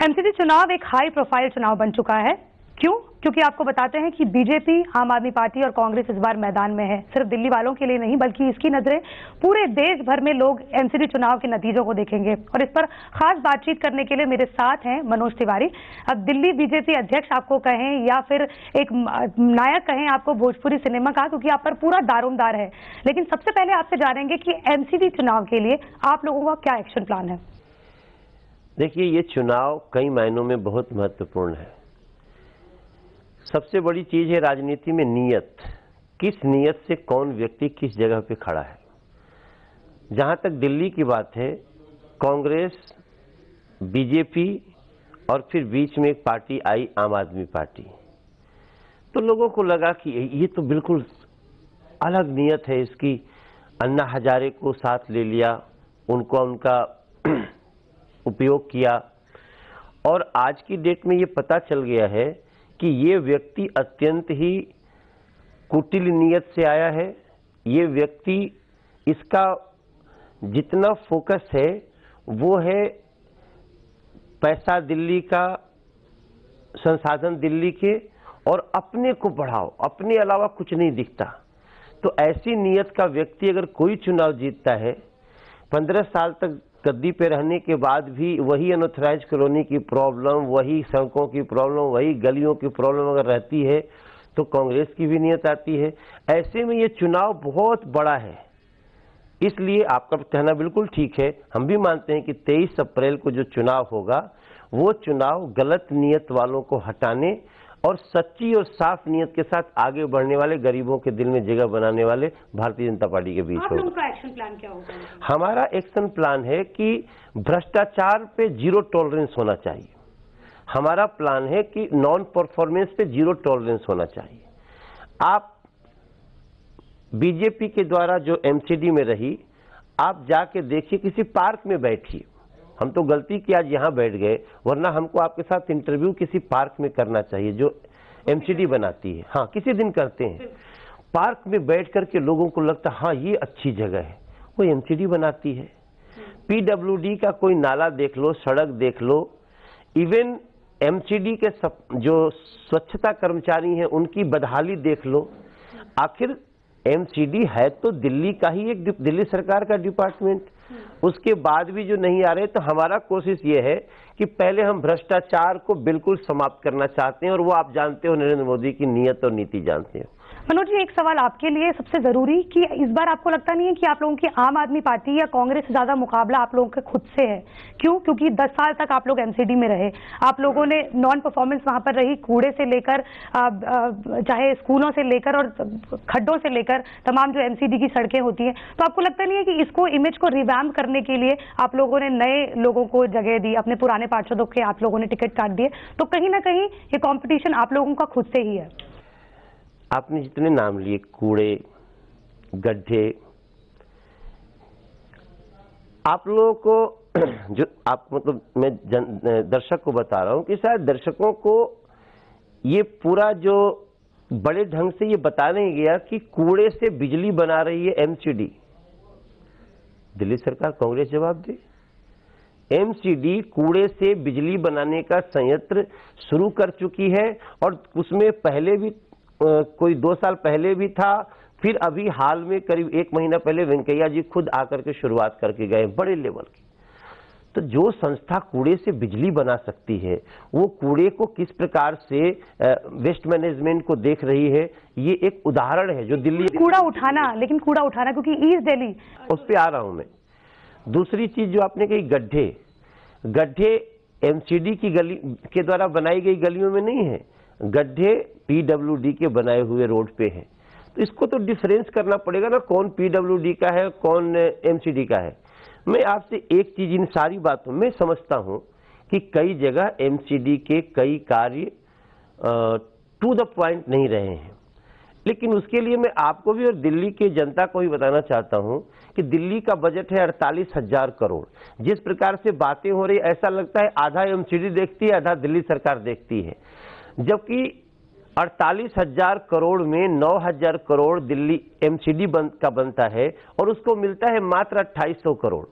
MCD चुनाव एक high profile चुनाव बन चुका है। क्यों? क्योंकि आपको बताते हैं कि बीजेपी, आम आदमी पार्टी और कांग्रेस इस बार मैदान में है। सिर्फ दिल्ली वालों के लिए नहीं, बल्कि इसकी नजरें पूरे देश भर में लोग एमसीडी चुनाव के नतीजों को देखेंगे। और इस पर खास बातचीत करने के लिए मेरे साथ हैं मनोज तिवारी। अब दिल्ली बीजेपी अध्यक्ष आपको कहें या फिर एक नायक कहें आपको भोजपुरी सिनेमा का, क्योंकि आप पर पूरा दारोमदार है। लेकिन सबसे पहले आपसे जानेंगे कि एमसीडी चुनाव के लिए आप लोगों का क्या एक्शन प्लान है। देखिए, ये चुनाव कई मायनों में बहुत महत्वपूर्ण है। सबसे बड़ी चीज है राजनीति में नीयत। किस नीयत से कौन व्यक्ति किस जगह पे खड़ा है। जहां तक दिल्ली की बात है, कांग्रेस, बीजेपी और फिर बीच में एक पार्टी आई, आम आदमी पार्टी। तो लोगों को लगा कि ये तो बिल्कुल अलग नीयत है इसकी। अन्ना हजारे को साथ ले लिया, उनको उनका उपयोग किया। और आज की डेट में ये पता चल गया है कि ये व्यक्ति अत्यंत ही कुटिल नीयत से आया है। ये व्यक्ति, इसका जितना फोकस है वो है पैसा दिल्ली का, संसाधन दिल्ली के, और अपने को बढ़ाओ, अपने अलावा कुछ नहीं दिखता। तो ऐसी नीयत का व्यक्ति अगर कोई चुनाव जीतता है, 15 साल तक गद्दी पे रहने के बाद भी वही अनऑथराइज कॉलोनी की प्रॉब्लम, वही सड़कों की प्रॉब्लम, वही गलियों की प्रॉब्लम अगर रहती है, तो कांग्रेस की भी नीयत आती है। ऐसे में ये चुनाव बहुत बड़ा है। इसलिए आपका कहना बिल्कुल ठीक है। हम भी मानते हैं कि 23 अप्रैल को जो चुनाव होगा, वो चुनाव गलत नीयत वालों को हटाने और सच्ची और साफ नीयत के साथ आगे बढ़ने वाले, गरीबों के दिल में जगह बनाने वाले भारतीय जनता पार्टी के बीच होगा। आप लोगों का एक्शन प्लान क्या होगा? हमारा एक्शन प्लान है कि भ्रष्टाचार पे जीरो टॉलरेंस होना चाहिए। हमारा प्लान है कि नॉन परफॉर्मेंस पे जीरो टॉलरेंस होना चाहिए। आप बीजेपी के द्वारा जो एमसीडी में रही, आप जाके देखिए, किसी पार्क में बैठिए। हम तो गलती की आज यहाँ बैठ गए, वरना हमको आपके साथ इंटरव्यू किसी पार्क में करना चाहिए जो एमसीडी बनाती है। हाँ, किसी दिन करते हैं। पार्क में बैठ करके लोगों को लगता है हाँ ये अच्छी जगह है, वो एमसीडी बनाती है। पीडब्ल्यूडी का कोई नाला देख लो, सड़क देख लो, इवन एमसीडी के जो स्वच्छता कर्मचारी हैं उनकी बदहाली देख लो। आखिर एमसीडी है तो दिल्ली का ही एक, दिल्ली सरकार का डिपार्टमेंट। उसके बाद भी जो नहीं आ रहे, तो हमारा कोशिश ये है कि पहले हम भ्रष्टाचार को बिल्कुल समाप्त करना चाहते हैं। और वो आप जानते हो, नरेंद्र मोदी की नीयत और नीति जानते हो। मनोज जी, एक सवाल आपके लिए सबसे जरूरी, कि इस बार आपको लगता नहीं है कि आप लोगों की आम आदमी पार्टी या कांग्रेस से ज्यादा मुकाबला आप लोगों के खुद से है? क्यों? क्योंकि 10 साल तक आप लोग एमसीडी में रहे, आप लोगों ने नॉन परफॉर्मेंस वहां पर रही, कूड़े से लेकर चाहे स्कूलों से लेकर और खड्डों से लेकर तमाम जो एमसीडी की सड़कें होती हैं। तो आपको लगता नहीं है कि इसको, इमेज को रिवैम्प करने के लिए आप लोगों ने नए लोगों को जगह दी, अपने पुराने पार्षदों के आप लोगों ने टिकट काट दिए? तो कहीं ना कहीं ये कॉम्पिटिशन आप लोगों का खुद से ही है। आपने जितने नाम लिए, कूड़े, गड्ढे, आप लोगों को जो आप, मतलब मैं दर्शक को बता रहा हूं कि शायद दर्शकों को ये पूरा जो बड़े ढंग से ये बता नहीं गया कि कूड़े से बिजली बना रही है एमसीडी। दिल्ली सरकार, कांग्रेस जवाब दे। एमसीडी कूड़े से बिजली बनाने का संयंत्र शुरू कर चुकी है, और उसमें पहले भी कोई 2 साल पहले भी था, फिर अभी हाल में करीब 1 महीना पहले वेंकैया जी खुद आकर के शुरुआत करके गए, बड़े लेवल की। तो जो संस्था कूड़े से बिजली बना सकती है, वो कूड़े को किस प्रकार से वेस्ट मैनेजमेंट को देख रही है, ये एक उदाहरण है। जो दिल्ली कूड़ा उठाना, लेकिन कूड़ा उठाना, क्योंकि ईस्ट दिल्ली, उस पर आ रहा हूं मैं। दूसरी चीज जो आपने कही, गड्ढे एमसीडी की गली के द्वारा बनाई गई गलियों में नहीं है, गड्ढे पीडब्ल्यूडी के बनाए हुए रोड पे हैं। तो इसको तो डिफरेंस करना पड़ेगा ना, कौन पीडब्ल्यूडी का है, कौन एमसीडी का है। मैं आपसे एक चीज, इन सारी बातों में समझता हूं कि कई जगह एमसीडी के कई कार्य टू द पॉइंट नहीं रहे हैं, लेकिन उसके लिए मैं आपको भी और दिल्ली की जनता को भी बताना चाहता हूं कि दिल्ली का बजट है 48,000 करोड़। जिस प्रकार से बातें हो रही, ऐसा लगता है आधा एमसीडी देखती है, आधा दिल्ली सरकार देखती है। जबकि 48,000 करोड़ में 9,000 करोड़ दिल्ली एमसीडी का बनता है, और उसको मिलता है मात्र 2,800 करोड़।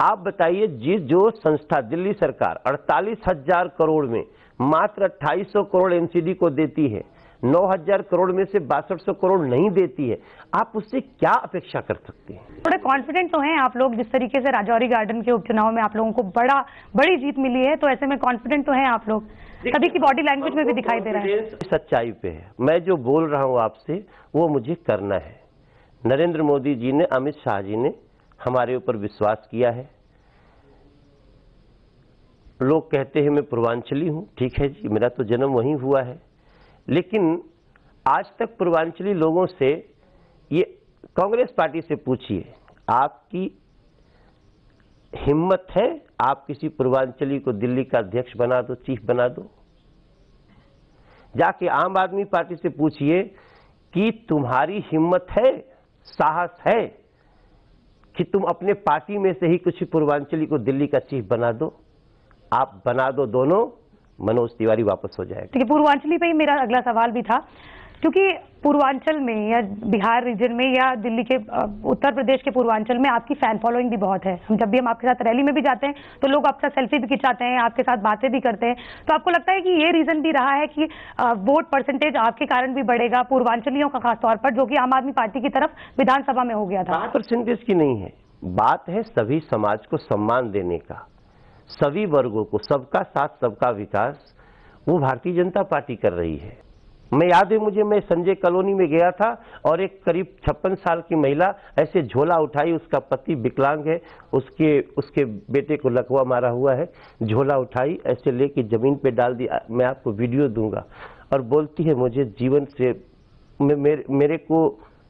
आप बताइए, जो संस्था दिल्ली सरकार 48,000 करोड़ में मात्र 2,250 करोड़ एमसीडी को देती है, 9,000 करोड़ में से 6200 करोड़ नहीं देती है, आप उससे क्या अपेक्षा कर सकते हैं? थोड़े कॉन्फिडेंट तो हैं आप लोग, जिस तरीके से राजौरी गार्डन के उपचुनाव में आप लोगों को बड़ी जीत मिली है, तो ऐसे में कॉन्फिडेंट तो हैं आप लोग, सभी की बॉडी लैंग्वेज में भी दिखाई दे रहा है। सच्चाई पे है, मैं जो बोल रहा हूं आपसे वो मुझे करना है। नरेंद्र मोदी जी ने, अमित शाह जी ने हमारे ऊपर विश्वास किया है। लोग कहते हैं मैं पूर्वांचली हूं, ठीक है जी, मेरा तो जन्म वहीं हुआ है, लेकिन आज तक पूर्वांचली लोगों से, ये कांग्रेस पार्टी से पूछिए, आपकी हिम्मत है आप किसी पूर्वांचली को दिल्ली का अध्यक्ष बना दो, चीफ बना दो? जाके आम आदमी पार्टी से पूछिए कि तुम्हारी हिम्मत है, साहस है कि तुम अपने पार्टी में से ही कुछ पूर्वांचली को दिल्ली का चीफ बना दो? आप बना दो दोनों, मनोज तिवारी वापस हो जाएगा। ठीक है, पूर्वांचली पे ही मेरा अगला सवाल भी था, क्योंकि पूर्वांचल में या बिहार रीजन में या दिल्ली के उत्तर प्रदेश के पूर्वांचल में आपकी फैन फॉलोइंग भी बहुत है। जब भी हम आपके साथ रैली में भी जाते हैं तो लोग आपका सेल्फी भी खिंचाते हैं, आपके साथ बातें भी करते हैं। तो आपको लगता है कि ये रीजन भी रहा है कि वोट परसेंटेज आपके कारण भी बढ़ेगा पूर्वांचलियों का, खासतौर पर जो कि आम आदमी पार्टी की तरफ विधानसभा में हो गया था? बात परसेंटेज की नहीं है, बात है सभी समाज को सम्मान देने का, सभी वर्गों को, सबका साथ सबका विकास, वो भारतीय जनता पार्टी कर रही है। मैं याद है मुझे, मैं संजय कॉलोनी में गया था और एक करीब 56 साल की महिला ऐसे झोला उठाई, उसका पति विकलांग है, उसके बेटे को लकवा मारा हुआ है, झोला उठाई ऐसे लेके जमीन पे डाल दी, मैं आपको वीडियो दूंगा, और बोलती है मुझे जीवन से मेरे को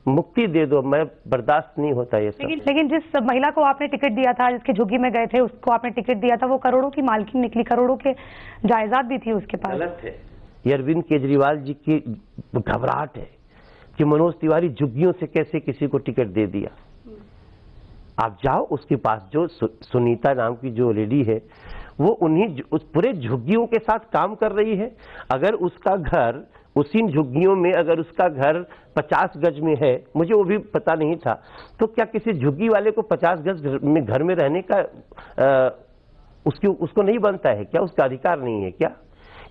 मुक्ति दे दो, मैं बर्दाश्त नहीं होता ये सब। लेकिन जिस महिला को आपने टिकट दिया था, जिसके झुग्गी में गए थे, उसको आपने टिकट दिया था, वो करोड़ों की मालकिन निकली, करोड़ों के जायदाद भी थी उसके पास। गलत है। ये अरविंद केजरीवाल जी की घबराहट है कि मनोज तिवारी झुग्गियों से कैसे किसी को टिकट दे दिया। आप जाओ उसके पास, जो सुनीता नाम की जो लेडी है, वो उस पूरे झुग्गियों के साथ काम कर रही है। अगर उसका घर उसी झुग्गियों में, अगर उसका घर 50 गज में है, मुझे वो भी पता नहीं था, तो क्या किसी झुग्गी वाले को 50 गज में घर में रहने का उसको नहीं बनता है क्या? उसका अधिकार नहीं है क्या?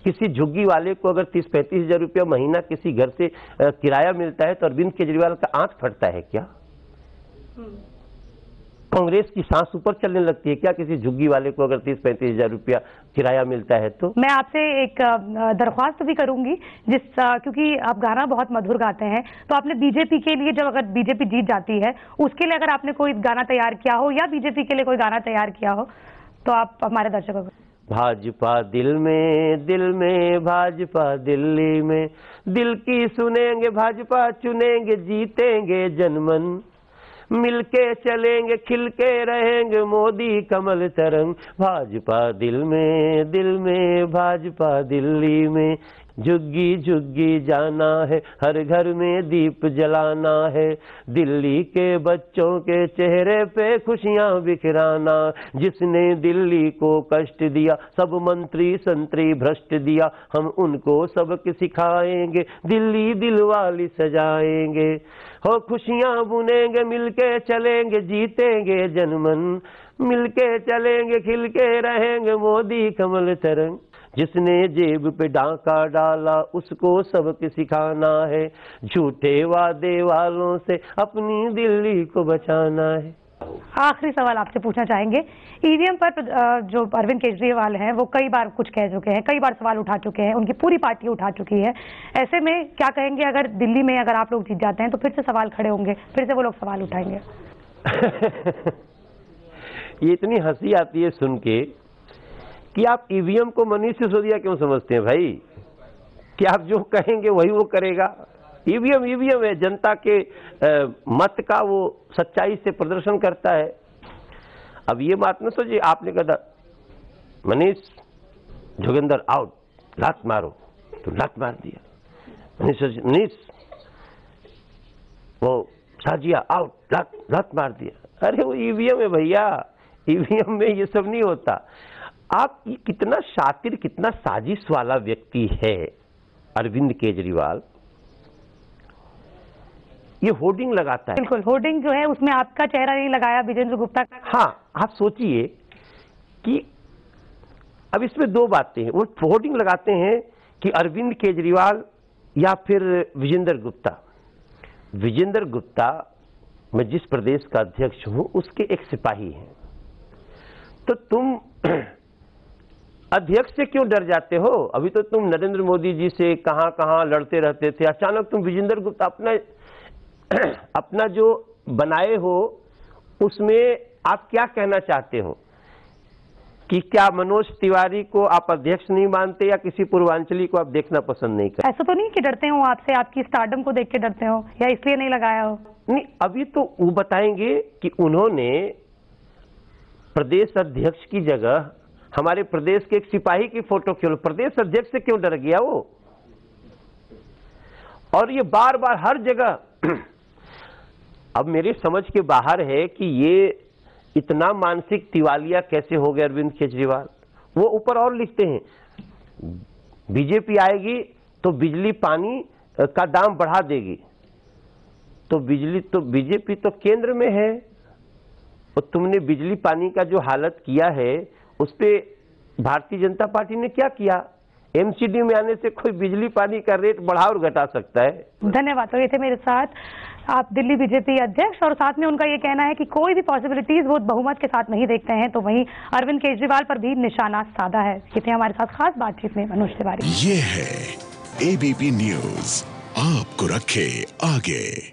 किसी झुग्गी वाले को अगर 30-35 हजार रुपया महीना किसी घर से किराया मिलता है तो अरविंद केजरीवाल का आंख फटता है क्या? कांग्रेस की सांस ऊपर चलने लगती है क्या किसी झुग्गी वाले को अगर 30-35 हजार रुपया किराया मिलता है तो? मैं आपसे एक दरख्वास्त भी करूंगी, क्योंकि आप गाना बहुत मधुर गाते हैं, तो आपने बीजेपी के लिए, जब अगर बीजेपी जीत जाती है उसके लिए अगर आपने कोई गाना तैयार किया हो या बीजेपी के लिए कोई गाना तैयार किया हो तो आप हमारे दर्शकों को। भाजपा दिल में भाजपा दिल्ली में, दिल की सुनेंगे भाजपा चुनेंगे जीतेंगे जनमन, मिलके चलेंगे खिलके रहेंगे मोदी कमल तरंग। भाजपा दिल में भाजपा दिल्ली में, झुग्गी झुग्गी जाना है, हर घर में दीप जलाना है, दिल्ली के बच्चों के चेहरे पे खुशियां बिखराना। जिसने दिल्ली को कष्ट दिया, सब मंत्री संतरी भ्रष्ट दिया, हम उनको सबक सिखाएंगे, दिल्ली दिलवाली सजाएंगे, हो खुशियां बुनेंगे, मिलके चलेंगे जीतेंगे जनमन, मिलके चलेंगे खिलके रहेंगे मोदी कमल तरंग। जिसने जेब पे डाका डाला उसको सबक सिखाना है, झूठे वादे वालों से अपनी दिल्ली को बचाना है। आखिरी सवाल आपसे पूछना चाहेंगे, ईवीएम पर जो अरविंद केजरीवाल हैं वो कई बार कुछ कह चुके हैं, कई बार सवाल उठा चुके हैं, उनकी पूरी पार्टी उठा चुकी है। ऐसे में क्या कहेंगे, अगर दिल्ली में अगर आप लोग जीत जाते हैं तो फिर से सवाल खड़े होंगे, फिर से वो लोग सवाल उठाएंगे? ये इतनी हंसी आती है सुन के कि आप ईवीएम को मनीष सिसोदिया क्यों समझते हैं भाई? कि आप जो कहेंगे वही वो करेगा। ईवीएम है, जनता के मत का वो सच्चाई से प्रदर्शन करता है। अब ये बात न सोचिए, आपने कहा मनीष जोगिंदर आउट, लात मारो, तो लात मार दिया। मनीष वो साजिया आउट, लात मार दिया। अरे वो ईवीएम है भैया, ईवीएम में ये सब नहीं होता। आप कितना शातिर, कितना साजिश वाला व्यक्ति है अरविंद केजरीवाल ये होर्डिंग लगाता है। बिल्कुल, होर्डिंग जो है उसमें आपका चेहरा नहीं लगाया, विजेंद्र गुप्ता का। हाँ, आप सोचिए कि अब इसमें दो बातें हैं। वो होर्डिंग लगाते हैं कि अरविंद केजरीवाल या फिर विजेंद्र गुप्ता। विजेंद्र गुप्ता, मैं जिस प्रदेश का अध्यक्ष हूं उसके एक सिपाही हैं, तो तुम अध्यक्ष से क्यों डर जाते हो? अभी तो तुम नरेंद्र मोदी जी से कहां कहां लड़ते रहते थे, अचानक तुम विजेंद्र गुप्ता अपना जो बनाए हो उसमें आप क्या कहना चाहते हो? कि क्या मनोज तिवारी को आप अध्यक्ष नहीं मानते या किसी पूर्वांचली को आप देखना पसंद नहीं करते? ऐसा तो नहीं कि डरते हो आपसे, आपकी स्टारडम को देख के डरते हो या इसलिए नहीं लगाया हो? नहीं, अभी तो वो बताएंगे कि उन्होंने प्रदेश अध्यक्ष की जगह हमारे प्रदेश के एक सिपाही की फोटो क्यों, प्रदेश अध्यक्ष से क्यों डर गया वो? और ये बार बार हर जगह अब मेरी समझ के बाहर है कि ये इतना मानसिक दिवालिया कैसे हो गया अरविंद केजरीवाल। वो ऊपर और लिखते हैं, बीजेपी आएगी तो बिजली पानी का दाम बढ़ा देगी। तो बीजेपी तो केंद्र में है, और तुमने बिजली पानी का जो हालत किया है उस पे भारतीय जनता पार्टी ने क्या किया? एमसीडी में आने से कोई बिजली पानी का रेट बढ़ा और घटा सकता है? धन्यवाद। तो ये थे मेरे साथ आप दिल्ली बीजेपी अध्यक्ष, और साथ में उनका ये कहना है कि कोई भी पॉसिबिलिटीज वो बहुमत के साथ नहीं देखते हैं। तो वहीं अरविंद केजरीवाल पर भी निशाना साधा है। ये थे हमारे साथ खास बातचीत में मनोज तिवारी। ये है एबीपी न्यूज, आपको रखे आगे।